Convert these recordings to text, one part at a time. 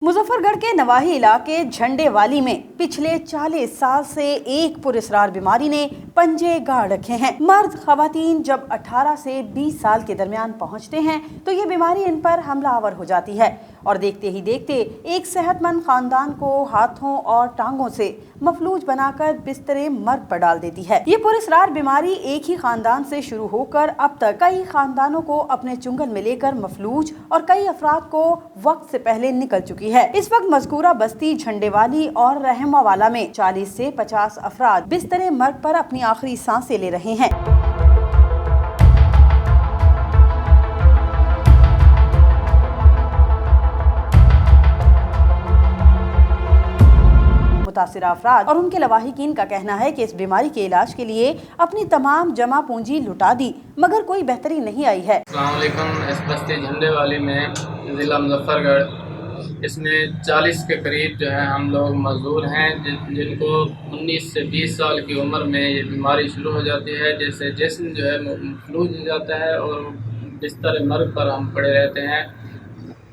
मुजफ्फर गढ़ के नवाही इलाके झंडे वाली में पिछले 40 साल से एक पुरस्रार बीमारी ने पंजे गाड़ रखे हैं। मर्द खवातीन जब 18 से 20 साल के दरमियान पहुंचते हैं तो ये बीमारी इन पर हमलावर हो जाती है और देखते ही देखते एक सेहतमंद खानदान को हाथों और टांगों से मफलूज बनाकर बिस्तरे मर्ग पर डाल देती है। ये पुरस्रार बीमारी एक ही खानदान से शुरू होकर अब तक कई खानदानों को अपने चुंगल में लेकर मफलूज और कई अफराद को वक्त से पहले निकल चुकी है। इस वक्त मज़कूरा बस्ती झंडेवाली और रहमावाला में 40 से 50 अफराद बिस्तरे मर्ग पर अपनी आखिरी सांसें ले रहे हैं। मुतासिरा अफराद और उनके लवाहिकीन का कहना है कि इस बीमारी के इलाज के लिए अपनी तमाम जमा पूंजी लुटा दी मगर कोई बेहतरी नहीं आई है। अस्सलाम वालेकुम। इस बस्ती झंडेवाली में ज़िला मुजफ्फरगढ़, इसमें 40 के करीब जो है हम लोग मजदूर हैं जिनको 19 से 20 साल की उम्र में ये बीमारी शुरू हो जाती है। जैसे जिस्म जो है मफलूज हो जाता है और बिस्तर मर्ग पर हम पड़े रहते हैं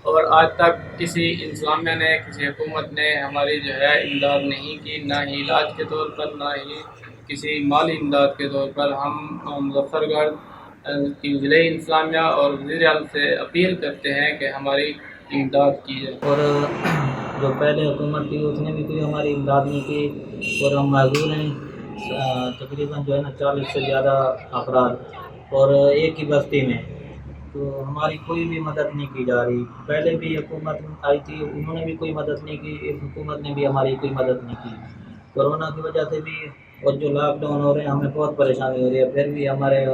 और आज तक किसी इंतज़ामिया ने, किसी हुकूमत ने हमारी जो है इमदाद नहीं की, ना ही इलाज के तौर पर, ना ही किसी माली इमदाद के तौर पर। हम मुजफ्फरगढ़ की ज़िले इंतज़ामिया और वज़ीर आला से अपील करते हैं कि हमारी इमदाद की जाए। और जो पहले हुकूमत थी उसने भी कोई हमारी इमदाद नहीं की और हम मजदूर हैं तकरीबन जो है ना 40 से ज़्यादा अफराद और एक ही बस्ती में, तो हमारी कोई भी मदद नहीं की जा रही। पहले भी हुकूमत आई थी, उन्होंने भी कोई मदद नहीं की, इस हुकूमत ने भी हमारी कोई मदद नहीं की। कोरोना की वजह से भी और जो लॉकडाउन हो रहे हैं हमें बहुत परेशानी हो रही है, फिर भी हमारे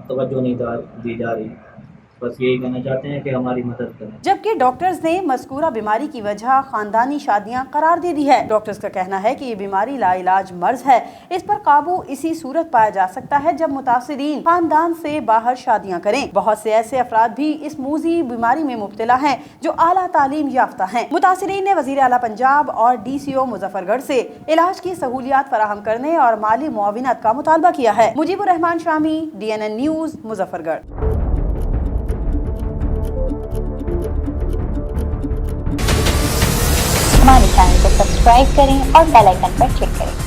तवज्जो नहीं दी जा रही। बस यही कहना चाहते हैं कि हमारी मदद करें। जबकि डॉक्टर्स ने मज़कूरा बीमारी की वजह खानदानी शादियां करार दे दी है। डॉक्टर्स का कहना है कि ये बीमारी लाइलाज मर्ज है, इस पर काबू इसी सूरत पाया जा सकता है जब मुतासिरीन खानदान से बाहर शादियां करें। बहुत से ऐसे अफराद भी इस मूजी बीमारी में मुब्तला हैं जो आला तालीम याफ्ता हैं। मुतासिरीन ने वज़ीर आला पंजाब और DCO मुजफ्फरगढ़ से इलाज की सहूलियात फराहम करने और माली मुआविनत का मुतालबा किया है। Mujibur Rehman Shami, DNN news, Muzaffargarh. हमारे चैनल को सब्सक्राइब करें और बेल आइकन पर क्लिक करें।